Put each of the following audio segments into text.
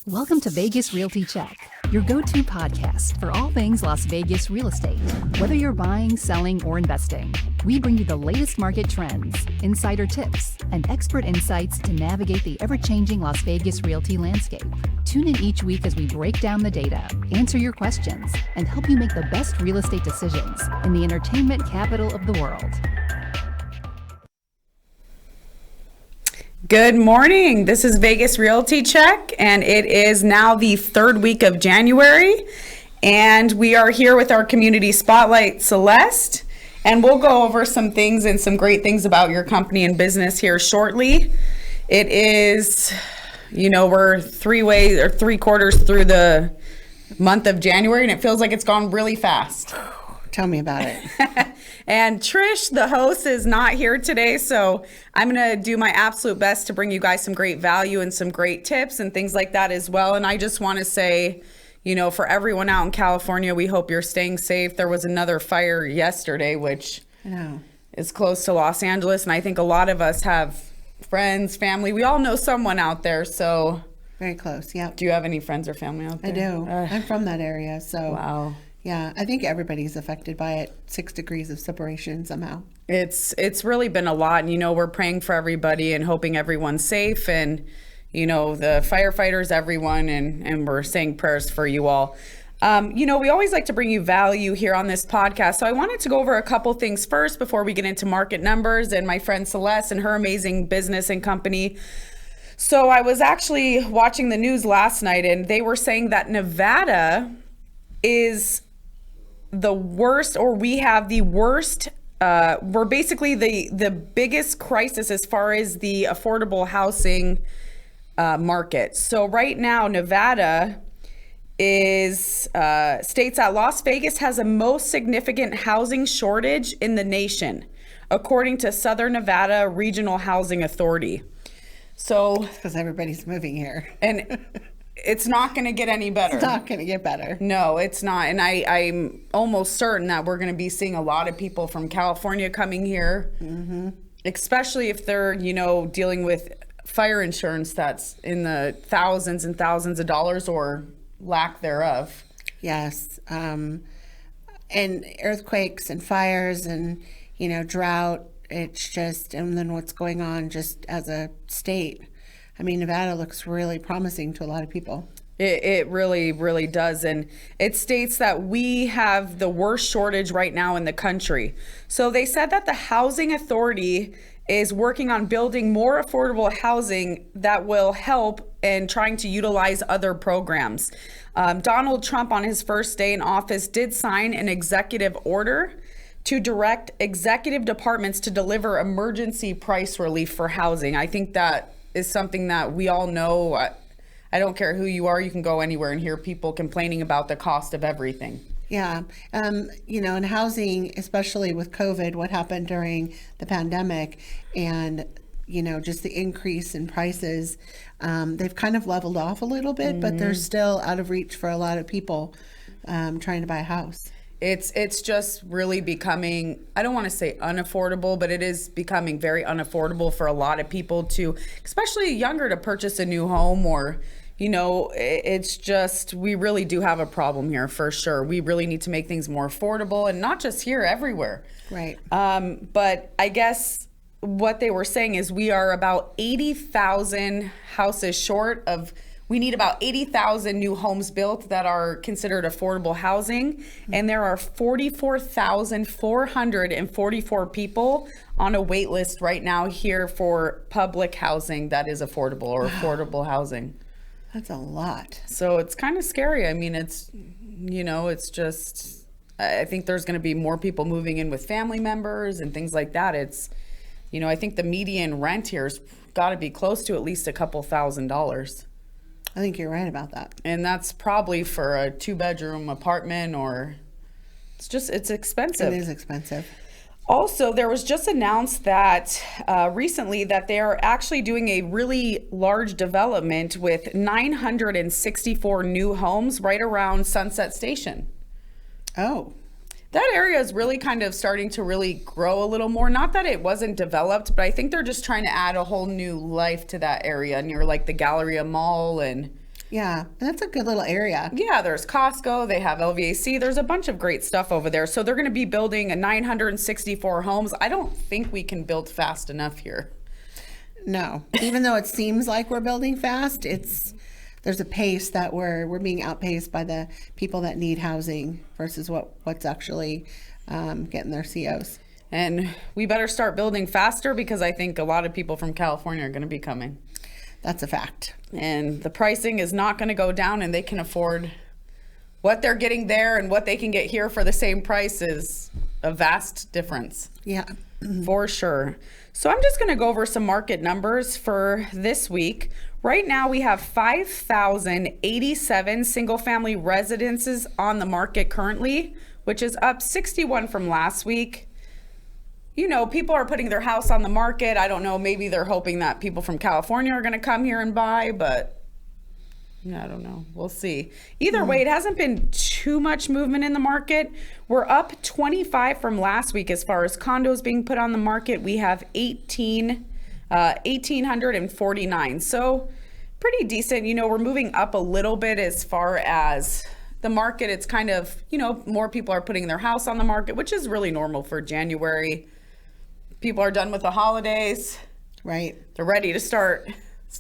Welcome to Vegas Realty Check, your go-to podcast for all things Las Vegas real estate. Whether you're buying, selling, or investing, we bring you the latest market trends, insider tips, and expert insights to navigate the ever-changing Las Vegas realty landscape. Tune in each week as we break down the data, answer your questions, and help you make the best real estate decisions in the entertainment capital of the world. Good morning. This is Vegas Realty Check, and it is now the third week of January, and we are here with our community spotlight, Celeste, and we'll go over some things and some great things about your company and business here shortly. It is, we're three quarters through the month of January, and it feels like it's gone really fast. Tell me about it. And Trish, the host, is not here today, so I'm going to do my absolute best to bring you guys some great value and some great tips and things like that as well. And I just want to say, for everyone out in California, we hope you're staying safe. There was another fire yesterday, which is close to Los Angeles, and I think a lot of us have friends, family. We all know someone out there, so. Very close, yeah. Do you have any friends or family out there? I do. I'm from that area, so. Wow. Yeah, I think everybody's affected by it. 6 degrees of separation somehow. It's really been a lot, and we're praying for everybody and hoping everyone's safe, and the firefighters, everyone, and we're saying prayers for you all. We always like to bring you value here on this podcast, so I wanted to go over a couple things first before we get into market numbers and my friend Celeste and her amazing business and company. So I was actually watching the news last night, and they were saying that Nevada is the worst, or we have the worst, we're basically the biggest crisis as far as the affordable housing market. So right now, Nevada states that Las Vegas has the most significant housing shortage in the nation, according to Southern Nevada Regional Housing Authority. So, because everybody's moving here. And it's not going to get any better. It's not going to get better. No, it's not. And I'm almost certain that we're going to be seeing a lot of people from California coming here, especially if they're, dealing with fire insurance that's in the thousands and thousands of dollars or lack thereof. Yes. And earthquakes and fires and, drought. It's just, and then what's going on just as a state. I mean, Nevada looks really promising to a lot of people. It really, really does. And it states that we have the worst shortage right now in the country. So they said that the Housing Authority is working on building more affordable housing that will help and trying to utilize other programs. Donald Trump, on his first day in office, did sign an executive order to direct executive departments to deliver emergency price relief for housing. I think that is something that we all know. I don't care who you are, you can go anywhere and hear people complaining about the cost of everything. Yeah. In housing, especially with COVID, what happened during the pandemic and, just the increase in prices, they've kind of leveled off a little bit, but they're still out of reach for a lot of people trying to buy a house. It's just really becoming, I don't want to say unaffordable, but it is becoming very unaffordable for a lot of people to, especially younger, to purchase a new home or, it's just, we really do have a problem here for sure. We really need to make things more affordable, and not just here, everywhere. Right. But I guess what they were saying is we are about 80,000 houses short of, we need about 80,000 new homes built that are considered affordable housing. And there are 44,444 people on a wait list right now here for public housing that is affordable or affordable housing. That's a lot. So it's kind of scary. I mean, it's just, I think there's going to be more people moving in with family members and things like that. It's, I think the median rent here's got to be close to at least a couple $1,000s. I think you're right about that. And that's probably for a 2-bedroom apartment, or it's expensive. It is expensive. Also, there was just announced that recently that they are actually doing a really large development with 964 new homes right around Sunset Station. Oh. That area is really kind of starting to really grow a little more. Not that it wasn't developed, but I think they're just trying to add a whole new life to that area near like the Galleria Mall and Yeah, and that's a good little area. Yeah, there's Costco, they have LVAC, there's a bunch of great stuff over there. So they're going to be building a 964 homes. I don't think we can build fast enough here. No, even though it seems like we're building fast, there's a pace that we're being outpaced by the people that need housing versus what's actually getting their COs. And we better start building faster because I think a lot of people from California are going to be coming. That's a fact. And the pricing is not going to go down, and they can afford what they're getting there, and what they can get here for the same price is a vast difference. Yeah. For sure. So I'm just going to go over some market numbers for this week. Right now we have 5,087 single family residences on the market currently, which is up 61 from last week. You know, people are putting their house on the market. I don't know, maybe they're hoping that people from California are going to come here and buy, but I don't know. We'll see. Either way, it hasn't been too much movement in the market. We're up 25 from last week as far as condos being put on the market. We have 1,849. So pretty decent. You know, we're moving up a little bit as far as the market. It's kind of, you know, more people are putting their house on the market, which is really normal for January. People are done with the holidays. Right. They're ready to start.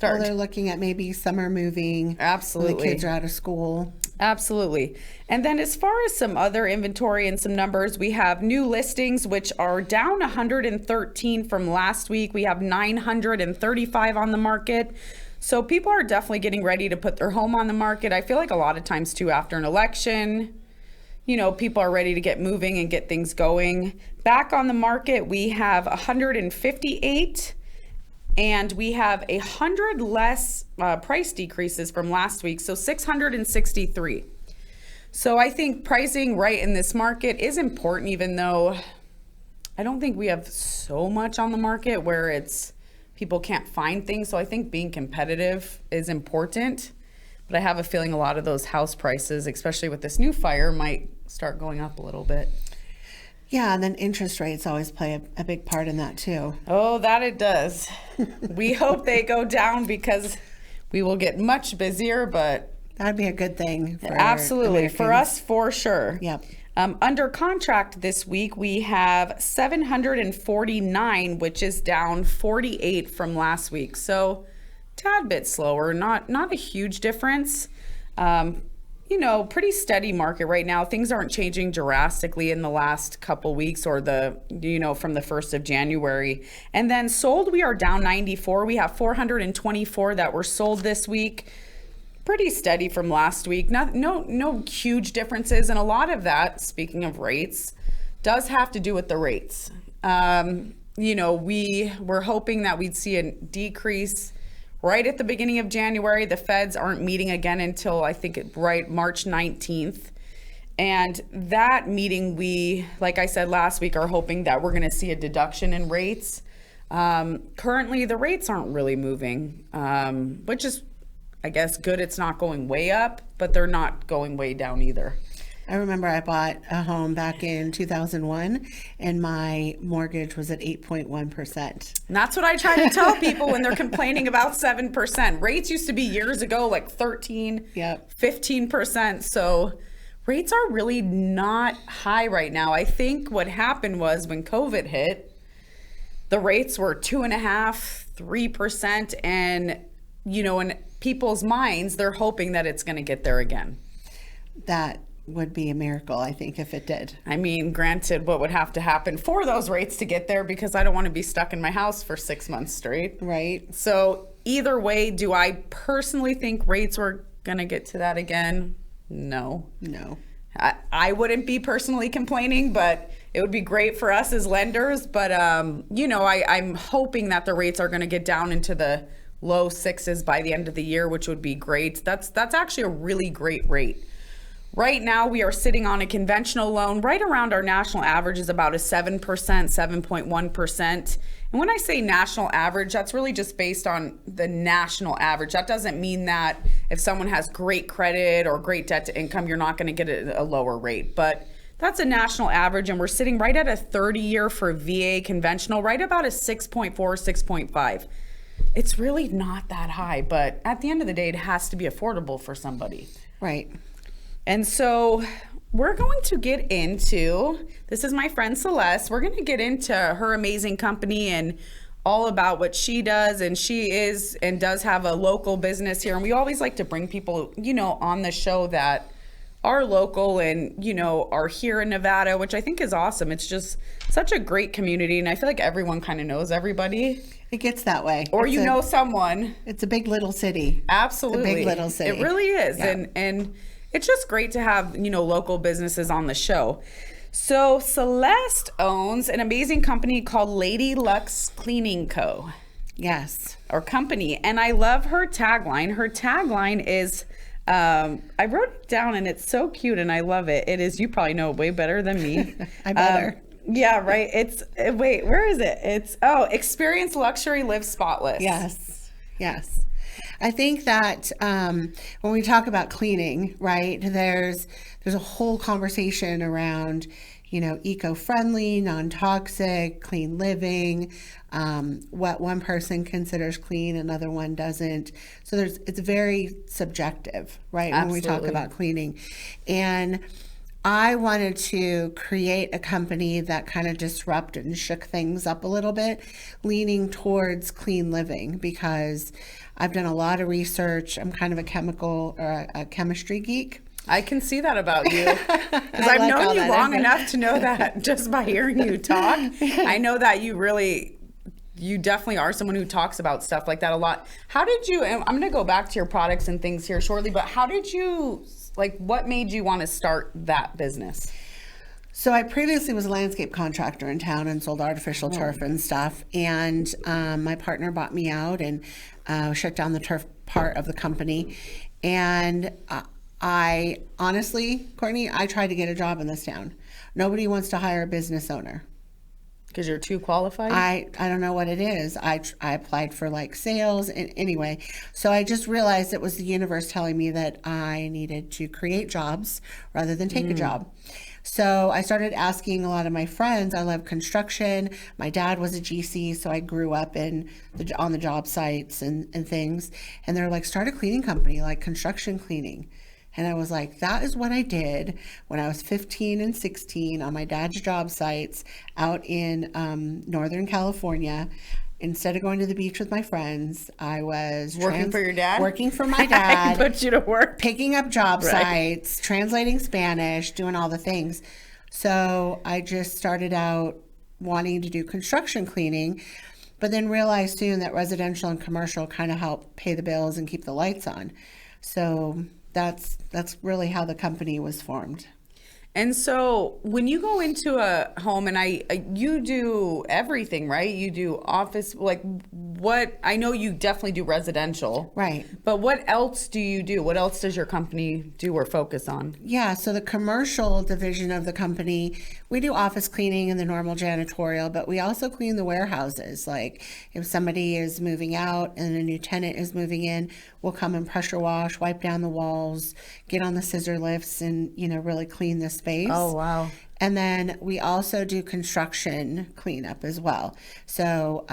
Well, they're looking at maybe summer moving. Absolutely. When the kids are out of school. Absolutely. And then as far as some other inventory and some numbers, we have new listings, which are down 113 from last week. We have 935 on the market. So people are definitely getting ready to put their home on the market. I feel like a lot of times too, after an election, you know, people are ready to get moving and get things going. Back on the market, we have 158. And we have 100 less price decreases from last week, so 663. So I think pricing right in this market is important, even though I don't think we have so much on the market where it's people can't find things. So I think being competitive is important. But I have a feeling a lot of those house prices, especially with this new fire, might start going up a little bit. Yeah, and then interest rates always play a big part in that too. Oh, that it does. We hope they go down because we will get much busier, but that'd be a good thing. For absolutely. Americans. For us, for sure. Yep. Under contract this week, we have 749, which is down 48 from last week. So tad bit slower, not a huge difference. You know, pretty steady market right now. Things aren't changing drastically in the last couple weeks or from the 1st of January. And then sold, we are down 94. We have 424 that were sold this week. Pretty steady from last week. No huge differences. And a lot of that, speaking of rates, does have to do with the rates. You know, we were hoping that we'd see a decrease right at the beginning of January. The feds aren't meeting again until I think March 19th. And that meeting, we, like I said last week, are hoping that we're going to see a deduction in rates. Currently, the rates aren't really moving, which is, I guess, good. It's not going way up, but they're not going way down either. I remember I bought a home back in 2001 and my mortgage was at 8.1%. And that's what I try to tell people when they're complaining about 7%. Rates used to be years ago like 13, 15%. So rates are really not high right now. I think what happened was when COVID hit, the rates were 2.5%, 3%. And, you know, in people's minds, they're hoping that it's going to get there again. That would be a miracle, I think, if it did. I mean, granted, what would have to happen for those rates to get there, because I don't want to be stuck in my house for 6 months straight. Right. So either way, do I personally think rates were going to get to that again? No. I wouldn't be personally complaining, but it would be great for us as lenders. But, you know, I'm hoping that the rates are going to get down into the low 6s by the end of the year, which would be great. That's actually a really great rate. Right now, we are sitting on a conventional loan right around our national average is about a 7%, 7.1%. And when I say national average, that's really just based on the national average. That doesn't mean that if someone has great credit or great debt to income, you're not going to get a lower rate. But that's a national average, and we're sitting right at a 30-year for VA conventional, right about a 6.4, 6.5. it's really not that high, but at the end of the day, it has to be affordable for somebody. Right. And so we're going to get into, this is my friend Celeste. We're going to get into her amazing company and all about what she does. And she is and does have a local business here. And we always like to bring people, you know, on the show that are local and, you know, are here in Nevada, which I think is awesome. It's just such a great community. And I feel like everyone kind of knows everybody. It gets that way. Or you know someone. It's a big little city. Absolutely. It's a big little city. It really is. Yeah. And it's just great to have, you know, local businesses on the show. So Celeste owns an amazing company called Lady Luxe Cleaning Co. Yes. Or company. And I love her tagline. Her tagline is, I wrote it down and it's so cute and I love it. It is, you probably know it way better than me. I better. Yeah, right. It's, wait, where is it? It's, experience luxury, live spotless. Yes. Yes. I think that when we talk about cleaning, right, there's a whole conversation around, you know, eco-friendly, non-toxic, clean living, what one person considers clean, another one doesn't. So it's very subjective, right, Absolutely. when we talk about cleaning. And I wanted to create a company that kind of disrupted and shook things up a little bit, leaning towards clean living, because I've done a lot of research. I'm kind of a chemistry geek. I can see that about you because I've like known all you that long info. enough to know that just by hearing you talk. I know that you definitely are someone who talks about stuff like that a lot. How did you, and I'm going to go back to your products and things here shortly, but how did you, like, what made you want to start that business? So I previously was a landscape contractor in town and sold artificial turf and stuff. And my partner bought me out and shut down the turf part of the company. And I honestly, Courtney, I tried to get a job in this town. Nobody wants to hire a business owner. Because you're too qualified? I don't know what it is. I applied for like sales and anyway. So I just realized it was the universe telling me that I needed to create jobs rather than take a job. So I started asking a lot of my friends. I love construction. My dad was a GC, so I grew up on the job sites and things. And they're like, start a cleaning company, like construction cleaning. And I was like, that is what I did when I was 15 and 16 on my dad's job sites out in Northern California. Instead of going to the beach with my friends, I was Working for your dad? Working for my dad. Put you to work. Picking up job Right. sites, translating Spanish, doing all the things. So I just started out wanting to do construction cleaning, but then realized soon that residential and commercial kind of help pay the bills and keep the lights on. So that's really how the company was formed. And so when you go into a home and you do everything, right? You do office, like what, I know you definitely do residential. Right. But what else do you do? What else does your company do or focus on? Yeah, so the commercial division of the company, we do office cleaning and the normal janitorial, but we also clean the warehouses. Like if somebody is moving out and a new tenant is moving in, we'll come and pressure wash, wipe down the walls, get on the scissor lifts and, you know, really clean the space. Oh, wow. And then we also do construction cleanup as well. So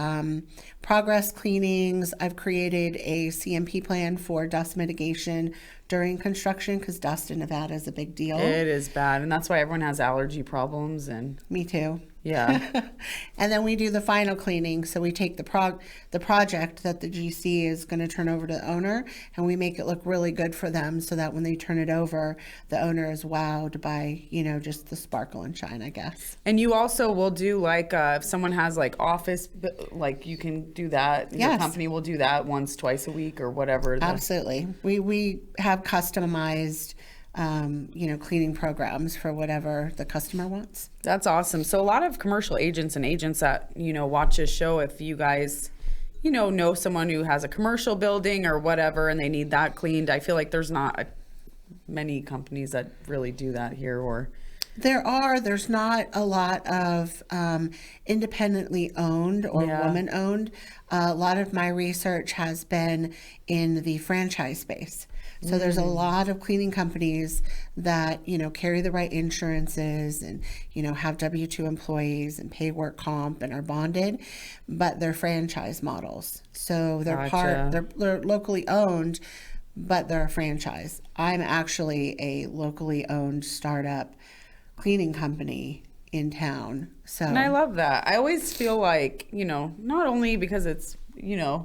progress cleanings, I've created a CMP plan for dust mitigation during construction because dust in Nevada is a big deal. It is bad. And that's why everyone has allergy problems. And Me too. yeah. And then we do the final cleaning. So we take the project that the GC is going to turn over to the owner and we make it look really good for them so that when they turn it over, the owner is wowed by, you know, just the sparkle and shine, I guess. And you also will do like, if someone has like office, like you can do that. Your Yes. company will do that once, twice a week or whatever. Absolutely. We have customized, you know, cleaning programs for whatever the customer wants. That's awesome. So a lot of commercial agents and agents that, you know, watch this show, if you guys, you know someone who has a commercial building or whatever and they need that cleaned, I feel like there's not many companies that really do that here or There's not a lot of independently owned or woman owned. A lot of my research has been in the franchise space. So there's a lot of cleaning companies that, carry the right insurances and, have W-2 employees and pay work comp and are bonded, but they're franchise models. So they're they're locally owned, but they're a franchise. I'm actually a locally owned startup cleaning company in town. So, and I love that. I always feel like, not only because it's, a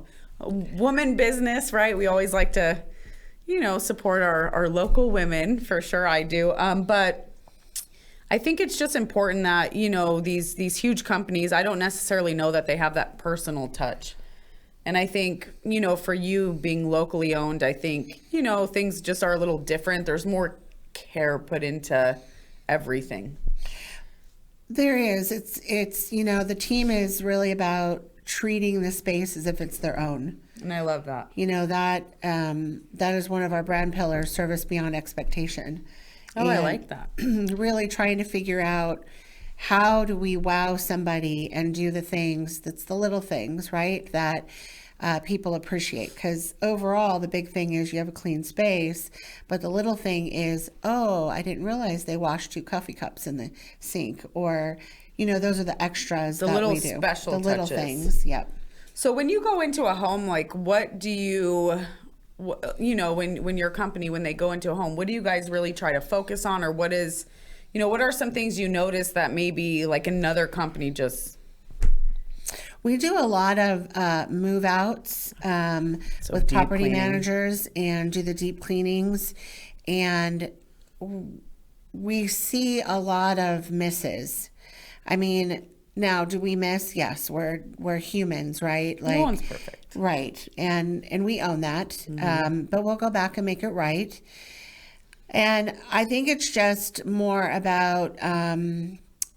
woman business, right? We always like to, support our local women, for sure. I do. But I think it's just important that, these huge companies, I don't necessarily know that they have that personal touch. And I think, for you being locally owned, I think, things just are a little different. There's more care put into everything. There is. It's the team is really about treating the space as if it's their own. And I love that. That is one of our brand pillars, service beyond expectation. Oh, I like that. Really trying to figure out how do we wow somebody and do the things, that's the little things, right, that people appreciate. Because overall, the big thing is you have a clean space, but the little thing is, oh, I didn't realize they washed 2 coffee cups in the sink, or, those are the extras that we do. The little special touches. The little things, yep. So when you go into a home, like, what do you, when your company, when they go into a home, what do you guys really try to focus on? Or what is, what are some things you notice that maybe like another company just... We do a lot of move outs with property managers and do the deep cleanings. And we see a lot of misses. I mean, now, do we miss? Yes, we're humans, right? No one's perfect. Right. And we own that. But we'll go back and make it right. And I think it's just more about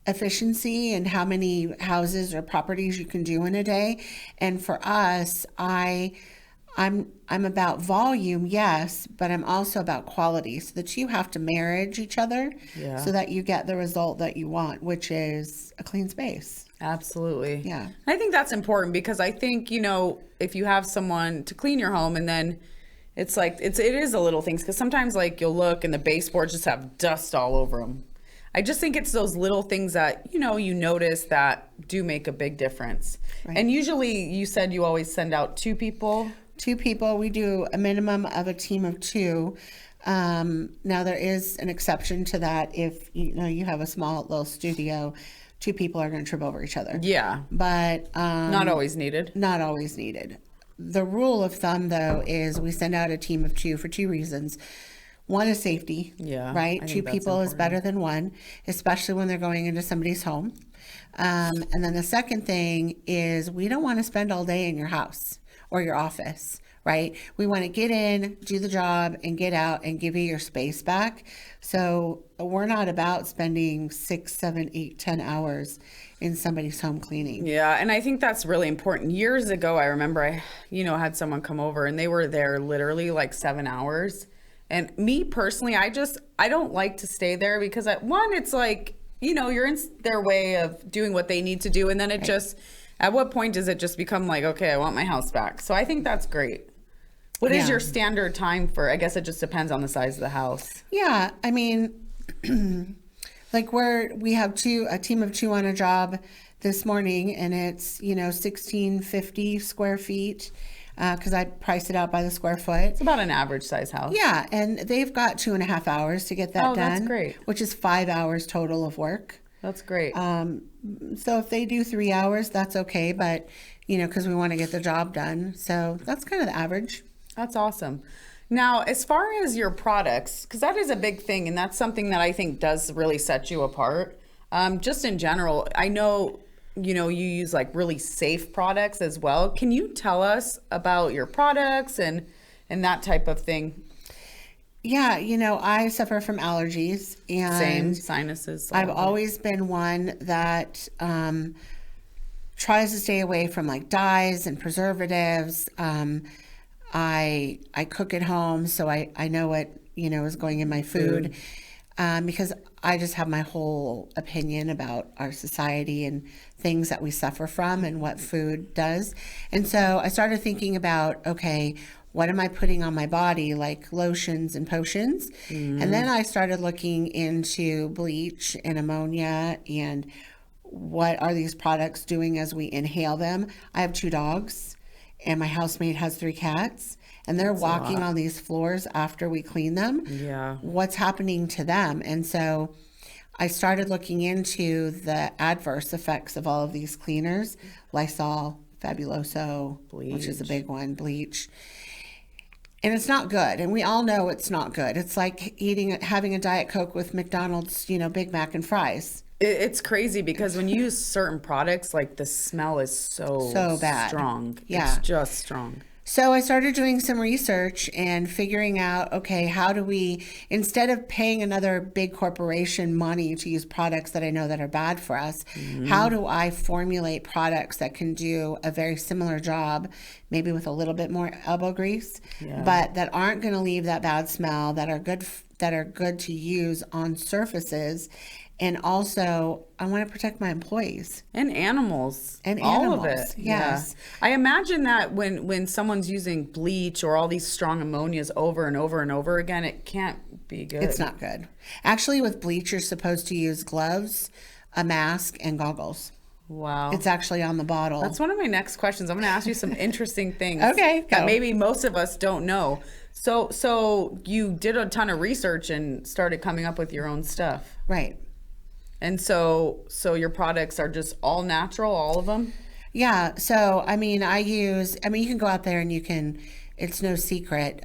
efficiency and how many houses or properties you can do in a day. And for us, I'm about volume, yes, but I'm also about quality, so that you have to marriage each other so that you get the result that you want, which is a clean space. Absolutely. Yeah. I think that's important because I think, if you have someone to clean your home and then it's like, it is a little things, because sometimes like you'll look and the baseboards just have dust all over them. I just think it's those little things that, you notice that do make a big difference. Right. And usually you said you always send out 2 people. 2 people. We do a minimum of a team of 2. Now there is an exception to that. If you have a small little studio, 2 people are going to trip over each other. Yeah. But not always needed. Not always needed. The rule of thumb, though, is we send out a team of 2 for 2 reasons. One is safety. Yeah. Right? 2 people is better than 1, especially when they're going into somebody's home. And then the second thing is we don't want to spend all day in your house or your office, right? We want to get in, do the job, and get out and give you your space back. So we're not about spending 6, 7, 8, 10 hours in somebody's home cleaning. Yeah, and I think that's really important. Years ago, I remember I, had someone come over and they were there literally like 7 hours. And me personally, I don't like to stay there because it's like, you're in their way of doing what they need to do. And then it just, at what point does it just become like, okay, I want my house back? So I think that's great. What is your standard time for, I guess it just depends on the size of the house. Yeah. I mean, like we have a team of 2 on a job this morning, and it's, 1,650 square feet. Because I price it out by the square foot. It's about an average size house. Yeah, and they've got 2.5 hours to get that done. Oh, that's great. Which is 5 hours total of work. That's great. So if they do 3 hours, that's okay, but, because we want to get the job done. So that's kind of the average. That's awesome. Now, as far as your products, because that is a big thing, and that's something that I think does really set you apart. Just in general, I know... you use like really safe products as well. Can you tell us about your products and that type of thing? Yeah, I suffer from allergies and same sinuses. I've always been one that tries to stay away from like dyes and preservatives. I cook at home, so I know what is going in my food. Because I just have my whole opinion about our society and things that we suffer from and what food does. And so I started thinking about, okay, what am I putting on my body, like lotions and potions? And then I started looking into bleach and ammonia and what are these products doing as we inhale them. I have 2 dogs and my housemate has 3 cats. And they're walking on these floors after we clean them. Yeah. What's happening to them? And so I started looking into the adverse effects of all of these cleaners, Lysol, Fabuloso, which is a big one, bleach. And it's not good. And we all know it's not good. It's like having a Diet Coke with McDonald's, Big Mac and fries. It's crazy because when you use certain products, like the smell is so bad. Strong. Yeah. It's just strong. So I started doing some research and figuring out, okay, how do we, instead of paying another big corporation money to use products that I know that are bad for us, how do I formulate products that can do a very similar job, maybe with a little bit more elbow grease, but that aren't going to leave that bad smell, that are good to use on surfaces. And also, I want to protect my employees. And animals. And all animals, of it. yes. Yeah. I imagine that when someone's using bleach or all these strong ammonias over and over and over again, it can't be good. It's not good. Actually, with bleach, you're supposed to use gloves, a mask, and goggles. Wow. It's actually on the bottle. That's one of my next questions. I'm going to ask you some interesting things. Okay, go. That maybe most of us don't know. So you did a ton of research and started coming up with your own stuff. Right. And so your products are just all natural, all of them? Yeah. So, you can go out there and it's no secret.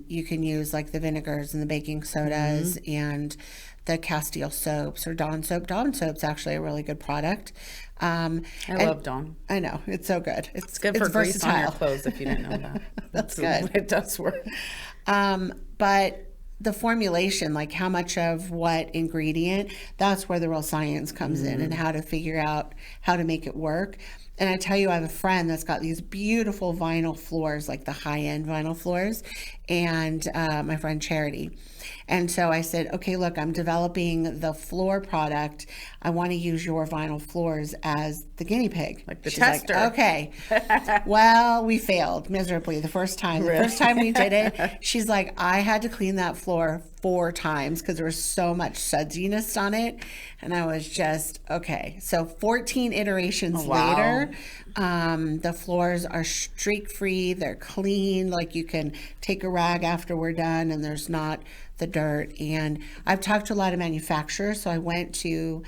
You can use like the vinegars and the baking sodas and the Castile soaps or Dawn soap. Dawn soap's actually a really good product. I love Dawn. I know. It's so good. It's good for grease on your clothes if you didn't know that. That's good. It does work. But the formulation, like how much of what ingredient, that's where the real science comes in and how to figure out how to make it work. And I tell you, I have a friend that's got these beautiful vinyl floors, like the high-end vinyl floors, and my friend Charity. And so I said, okay, look, I'm developing the floor product. I want to use your vinyl floors as the guinea pig. Like the She's tester. Like, okay. Well, we failed miserably the first time. The first time we did it, she's like, I had to clean that floor 4 times because there was so much sudsiness on it. And I was just, okay. So 14 iterations later, the floors are streak-free. They're clean. Like you can take a rag after we're done and there's not the dirt. And I've talked to a lot of manufacturers. So I went to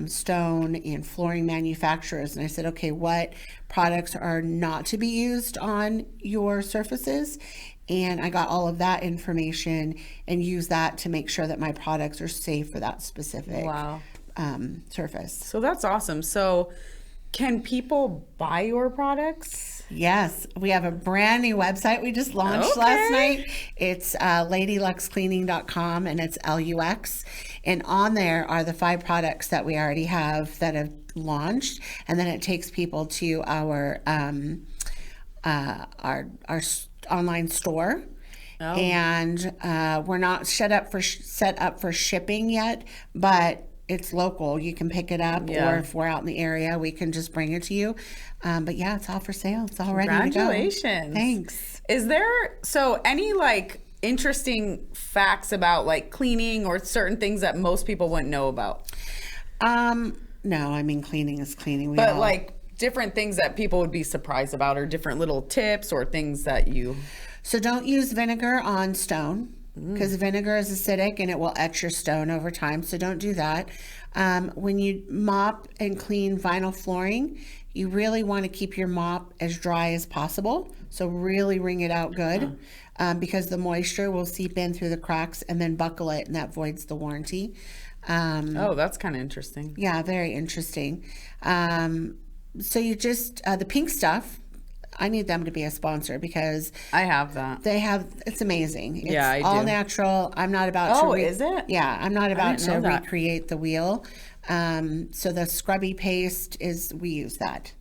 stone and flooring manufacturers and I said, okay, what products are not to be used on your surfaces? And I got all of that information and used that to make sure that my products are safe for that specific surface. So that's awesome. So can people buy your products? Yes, we have a brand new website we just launched last night. It's ladyluxcleaning.com and it's LUX. And on there are the 5 products that we already have that have launched. And then it takes people to our online store. And we're not set up for shipping yet, but it's local. You can pick it up, or if we're out in the area, we can just bring it to you. But yeah, it's all for sale. It's all ready to go. Congratulations. Thanks. Is there any like interesting facts about like cleaning or certain things that most people wouldn't know about? No, cleaning is cleaning. But like different things that people would be surprised about, or different little tips or things that you... So don't use vinegar on stone because vinegar is acidic and it will etch your stone over time. So don't do that. When you mop and clean vinyl flooring, you really want to keep your mop as dry as possible. So really wring it out good because the moisture will seep in through the cracks and then buckle it, and that voids the warranty. That's kind of interesting. Yeah, very interesting. So you just, the pink stuff, I need them to be a sponsor because I have that. It's amazing. It's I all do. natural. I'm not about to. Is it? Yeah, I'm not about to that. recreate the wheel. So the scrubby paste we use that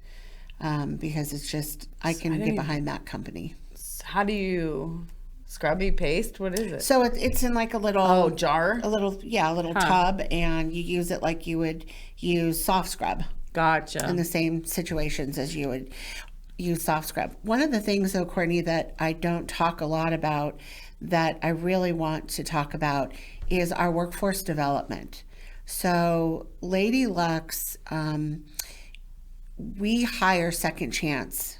because it's just, I can get behind that company. How do you Scrubby paste? What is it? So it's in like a little jar? a little tub, and you use it like you would use soft scrub. Gotcha. In the same situations as you would use soft scrub. One of the things, though, Courtney, that I don't talk a lot about that I really want to talk about is our workforce development. So Lady Luxe, we hire second chance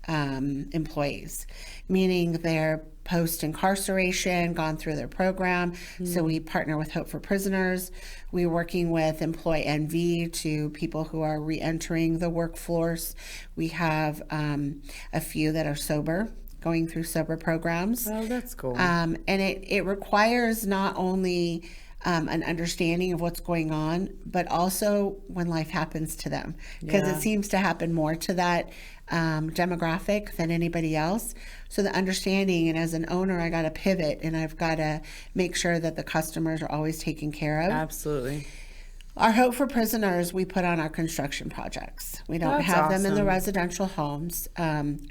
employees, meaning they're post-incarceration, gone through their program. So we partner with Hope for Prisoners. We're working with Employ NV to people who are reentering the workforce. We have a few that are sober, going through sober programs. Oh, that's cool. And it requires not only an understanding of what's going on, but also when life happens to them, because it seems to happen more to that demographic than anybody else. So the understanding, and as an owner, I got to pivot, and I've got to make sure that the customers are always taken care of. Absolutely. Our Hope for Prisoners, we put on our construction projects. We don't have them in the residential homes,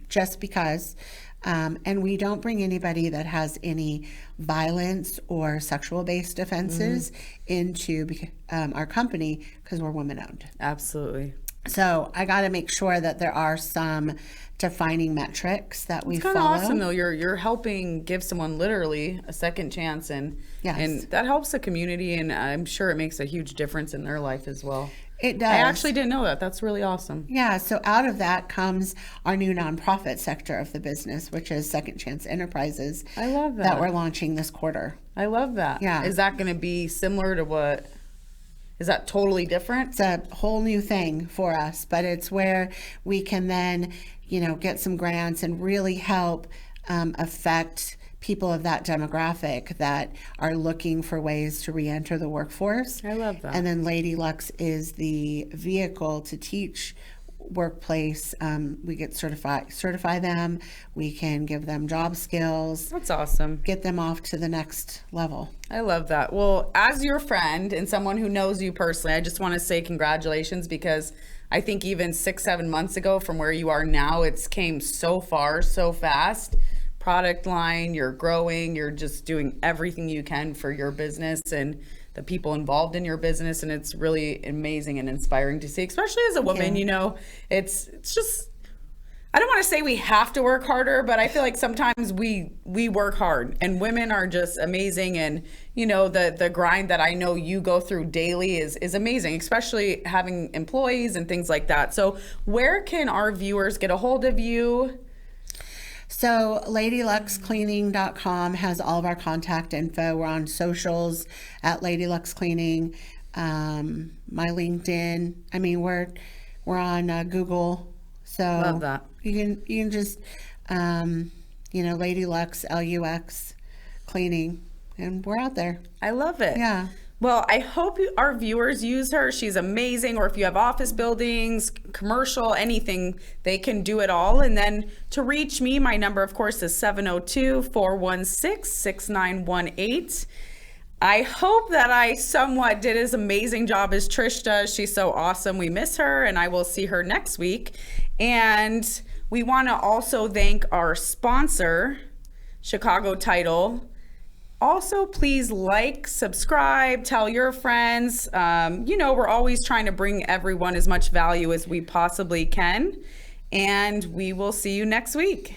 just because. And we don't bring anybody that has any violence or sexual-based offenses into our company, because we're women-owned. Absolutely. So I got to make sure that there are some defining metrics that we follow. It's kind of awesome, though. You're helping give someone literally a second chance, and that helps the community, and I'm sure it makes a huge difference in their life as well. It does. I actually didn't know that. That's really awesome. Yeah, so out of that comes our new nonprofit sector of the business, which is Second Chance Enterprises. I love that. That we're launching this quarter. I love that. Yeah. Is that going to be similar to what? Is that totally different? It's a whole new thing for us, but it's where we can then, get some grants and really help affect people of that demographic that are looking for ways to re-enter the workforce. I love that. And then Lady Luxe is the vehicle to teach workplace. We get certify them. We can give them job skills. That's awesome. Get them off to the next level. I love that. Well, as your friend and someone who knows you personally, I just want to say congratulations, because I think even 6-7 months ago from where you are now, it's came so far, so fast. Product line, you're growing, you're just doing everything you can for your business and the people involved in your business, and it's really amazing and inspiring to see, especially as a woman. It's just, I don't want to say we have to work harder, but I feel like sometimes we work hard, and women are just amazing, and the grind that I know you go through daily is amazing, especially having employees and things like that. So where can our viewers get a hold of you? So LadyLuxeCleaning.com has all of our contact info. We're on socials at Lady Luxe Cleaning, my LinkedIn. I mean, we're on Google. So love that. You can just Lady Luxe, LUX Cleaning, and we're out there. I love it. Yeah. Well, I hope our viewers use her. She's amazing. Or if you have office buildings, commercial, anything, they can do it all. And then to reach me, my number, of course, is 702-416-6918. I hope that I somewhat did as amazing job as Trish does. She's so awesome. We miss her, and I will see her next week. And we want to also thank our sponsor, Chicago Title. Also, please like, subscribe, tell your friends. We're always trying to bring everyone as much value as we possibly can. And we will see you next week.